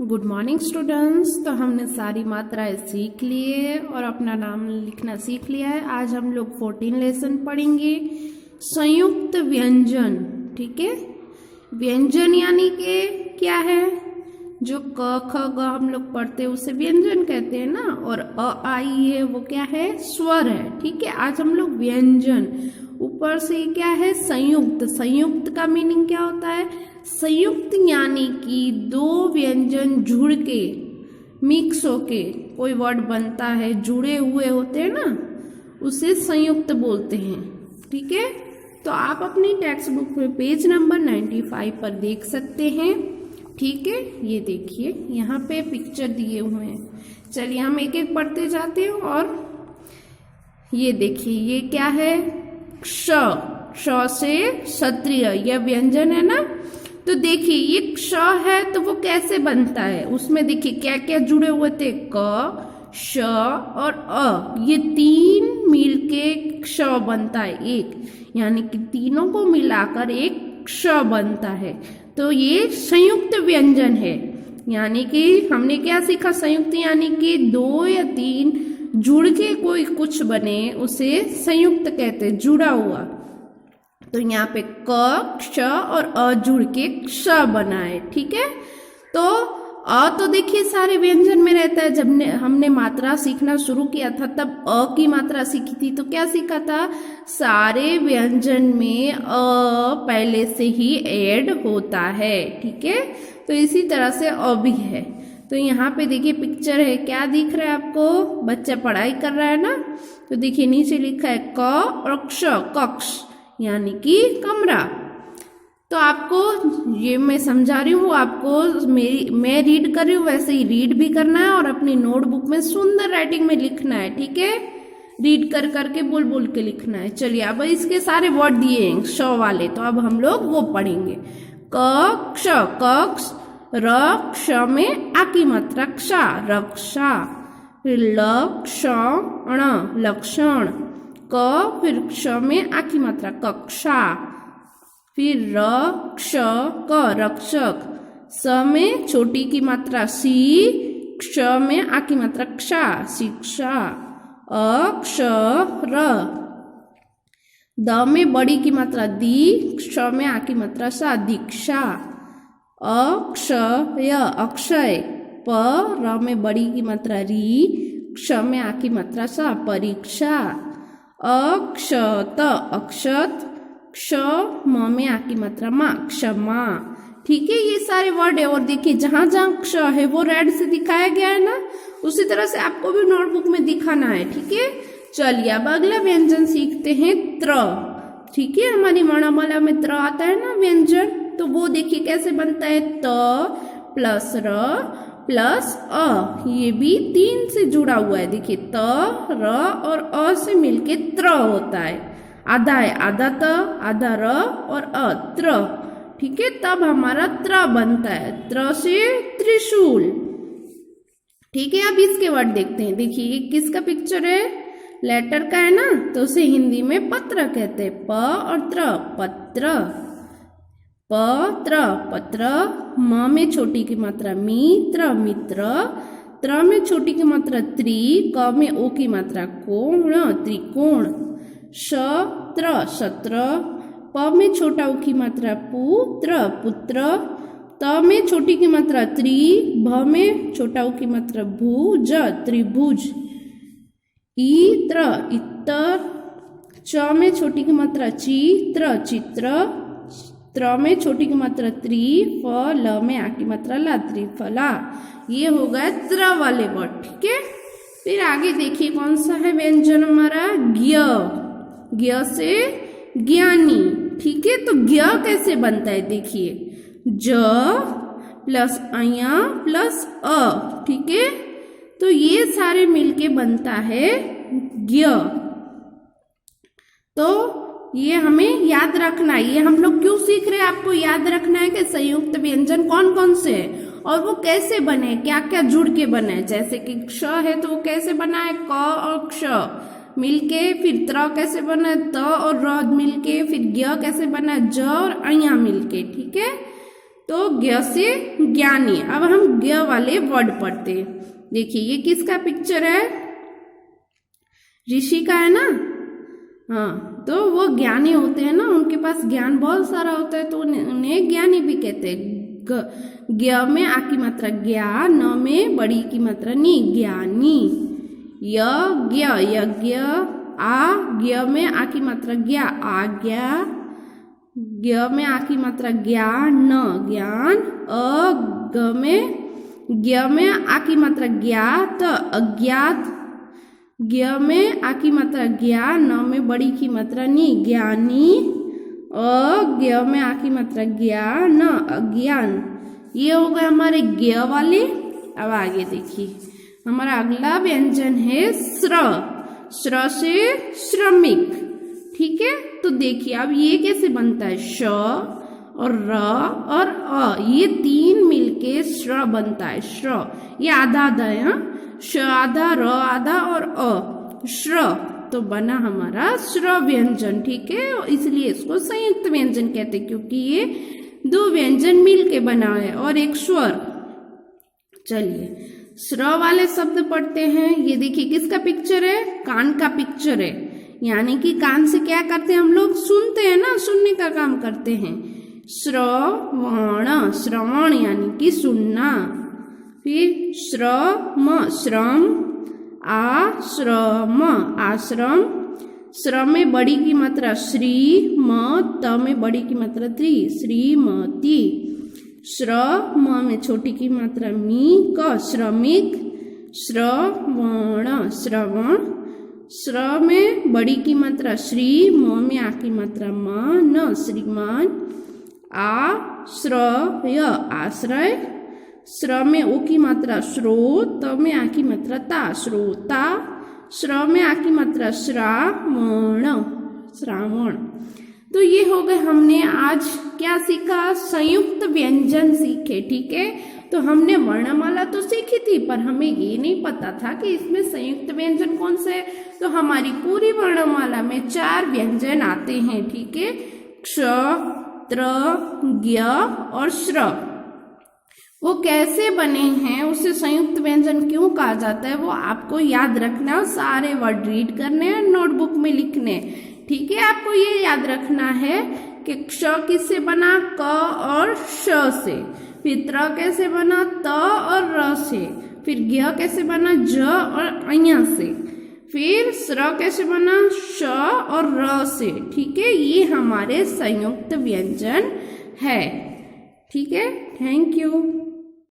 Good morning students. तो हमने सारी मात्राएं सीख ली है और अपना नाम लिखना सीख लिया है। आज हम लोग 14 लेसन पढ़ेंगे संयुक्त व्यंजन। ठीक है, व्यंजन यानी कि क्या है, जो क ख ग हम लोग पढ़ते हैं उसे व्यंजन कहते हैं ना, और अ आ ई है वो क्या है, स्वर है। ठीक है, आज हम लोग व्यंजन, ऊपर से क्या है संयुक्त। संयुक्त का मीनिंग क्या होता है, संयुक्त यानी कि दो व्यंजन जुड़ के मिक्स होके कोई वर्ड बनता है, जुड़े हुए होते हैं ना, उसे संयुक्त बोलते हैं। ठीक है, तो आप अपनी टेक्स्ट बुक में पेज नंबर 95 पर देख सकते हैं। ठीक है, ये देखिए यहाँ पे पिक्चर दिए हुए हैं। चलिए हम एक एक पढ़ते जाते हैं। और ये देखिए ये क्या है, क्ष, क्ष से क्षत्रिय, यह व्यंजन है ना। तो देखिए ये क्ष है तो वो कैसे बनता है, उसमें देखिए क्या क्या जुड़े हुए थे, क श और अ, ये तीन मिलके क्ष बनता है एक, यानी कि तीनों को मिलाकर एक क्ष बनता है। तो ये संयुक्त व्यंजन है। यानी कि हमने क्या सीखा, संयुक्त यानी कि दो या तीन जुड़ के कोई कुछ बने उसे संयुक्त कहते हैं, जुड़ा हुआ। तो यहाँ पे क क्ष और अ जुड़ के क्ष बना है। ठीक है, तो अ तो देखिए सारे व्यंजन में रहता है। जब हमने मात्रा सीखना शुरू किया था तब अ की मात्रा सीखी थी, तो क्या सीखा था, सारे व्यंजन में अ पहले से ही ऐड होता है। ठीक है, तो इसी तरह से अ भी है। तो यहाँ पे देखिए पिक्चर है, क्या दिख रहा है आपको, बच्चा पढ़ाई कर रहा है ना। तो देखिए नीचे लिखा है क और क्ष, कक्ष यानी कि कमरा। तो आपको ये मैं समझा रही हूँ, आपको मैं रीड कर रही हूँ वैसे ही रीड भी करना है और अपनी नोटबुक में सुंदर राइटिंग में लिखना है। ठीक है, रीड कर करके बोल बोल के लिखना है। चलिए अब इसके सारे वर्ड दिए हैं श वाले, तो अब हम लोग वो पढ़ेंगे। क क्ष, कक्ष, र क्ष में आ की मात्राक्षा, रक्षा। फिर ल क्षण, लक्षण। क फिर क्ष में आ की मात्रा कक्षा। फिर र क्ष क, रक्षक। स में छोटी की मात्रा सी, क्ष में आ की मात्राक्षा, शिक्षा। अक्षर। द में बड़ी की मात्रा दी, क्ष में आ की मात्रा सा, दीक्षा। अक्षय, अक्षय। प र में बड़ी की मात्रा री, क्ष में आ की मात्रा सा, परीक्षा। अक्षत, अक्षत। क्ष म में आ की मात्रा मा, क्षमा। ठीक है, ये सारे वर्ड है। और देखिए जहां जहां क्ष है वो रेड से दिखाया गया है ना, उसी तरह से आपको भी नोटबुक में दिखाना है। ठीक है, चलिए अब अगला व्यंजन सीखते हैं, त्र। ठीक है, हमारी वर्णमाला में त्र आता है ना व्यंजन, तो वो देखिए कैसे बनता है, त प्लस र प्लस अ, ये भी तीन से जुड़ा हुआ है। देखिए त र और अ से मिलके त्र होता है। आधा है, आधा त, आधा र और अ, त्र। ठीक है, तब हमारा त्र बनता है, त्र से त्रिशूल। ठीक है, अब इसके वर्ड देखते हैं। देखिए किसका पिक्चर है, लेटर का है ना, तो उसे हिंदी में पत्र कहते हैं। प और त्र, पत्र। पत्र, पत्र। म में छोटी की मात्रा मी, त्र, मित्र। त्र में छोटी की मात्रा त्रि, क में ओ की मात्रा कोण, त्रिकोण। शत्र, शत्र। प में छोटा उ की मात्रा पुत्र, पुत्र। त में छोटी की मात्रा त्रि, भ में छोटा उ की मात्रा भुज, त्रिभुज। इत्र, इत्र। च में छोटी की मात्रा चित्र, चित्र। त्र में छोटी की मात्रा त्रि, फ ल में आ की मात्रा ला, त्रिफला। ये हो गया त्र वाले वर्ड। ठीक है, फिर आगे देखिए कौन सा है व्यंजन हमारा, ज्ञ। ज्ञ से ज्ञानी। ठीक है, तो ज्ञ कैसे बनता है, देखिए ज प्लस अया प्लस अ। ठीक है, तो ये सारे मिलके बनता है ज्ञ। तो ये हमें याद रखना है। ये हम लोग क्यों सीख रहे हैं, आपको याद रखना है कि संयुक्त व्यंजन कौन कौन से हैं और वो कैसे बने, क्या क्या जुड़ के बने। जैसे कि क्ष है तो वो कैसे बना है, क और क्ष मिलके। फिर त्र कैसे बना है, त और र मिलके। फिर ज्ञ कैसे बना है, ज और अया मिलके। ठीक है, तो ज्ञ से ज्ञानी। अब हम ज्ञ वाले वर्ड पढ़ते हैं। देखिए ये किसका पिक्चर है, ऋषि का है ना। हाँ, तो वो ज्ञानी होते हैं ना, उनके पास ज्ञान बहुत सारा होता है, तो उन्हें ज्ञानी भी कहते हैं। ज्ञ में आ की मात्रा ज्ञा, न में बड़ी की मात्रा नी, ज्ञानी। यज्ञ, यज्ञ। आ ज्ञ में आ की मात्रा ज्ञा, आज्ञा। ज्ञ में आ की मात्रा ज्ञान, ज्ञान। ज्ञ में आ की मात्रा ज्ञात, अज्ञात। ज्ञ में आ की मात्रा ज्ञा, न में बड़ी की मात्रा नी, ज्ञानी। ज्ञ में आ की मात्रा ज्ञान, अज्ञान। ये हो गए हमारे ज्ञ वाले। अब आगे देखिए, हमारा अगला व्यंजन है श्र। श्र से श्रमिक, ठीक है। तो देखिए अब ये कैसे बनता है, श और र और अ, ये तीन मिलके श्र बनता है। श्र, ये आधा आधा है, हाँ, श आधा, र आधा और अ, श्र। तो बना हमारा श्र व्यंजन, ठीक है। इसलिए इसको संयुक्त व्यंजन कहते हैं, क्योंकि ये दो व्यंजन मिलके बना है और एक स्वर। चलिए श्र वाले शब्द पढ़ते हैं। ये देखिए किसका पिक्चर है, कान का पिक्चर है। यानी कि कान से क्या करते हैं हम लोग, सुनते हैं ना, सुनने का काम करते हैं। श्रवण, श्रवण यानी कि सुनना। फिर श्रम, श्रम। आश्रम, आश्रम। श्रम में बड़ी की मात्रा श्री, म त में बड़ी की मात्रा त्री, श्रीमती। श्रम में छोटी की मात्रा मी, क, श्रमिक। श्रवण, श्रवण। श्र में बड़ी की मात्रा श्री, म में आ की मात्रा म, न, श्रीमान। आश्रय, आश्रय। श्र में ओ की मात्रा श्रो, त में आ की मात्रा ता, श्रोता। श्र में आ की मात्रा श्रावण, श्रावण। तो ये हो गए, हमने आज क्या सीखा, संयुक्त व्यंजन सीखे, ठीक है। तो हमने वर्णमाला तो सीखी थी, पर हमें ये नहीं पता था कि इसमें संयुक्त व्यंजन कौन से है। तो हमारी पूरी वर्णमाला में 4 व्यंजन आते हैं, ठीक है। क्ष, त्र, ज्ञ और श्र। वो कैसे बने हैं, उसे संयुक्त व्यंजन क्यों कहा जाता है, वो आपको याद रखना है। सारे वर्ड रीड करने हैं, नोटबुक में लिखने, ठीक है। आपको ये याद रखना है कि क्ष किससे बना, क और श से। फिर त्र कैसे बना, त और र से। फिर ज्ञ कैसे बना, ज और अञ से। फिर श्र कैसे बना, श और र से, ठीक है। ये हमारे संयुक्त व्यंजन है, ठीक है। Thank you.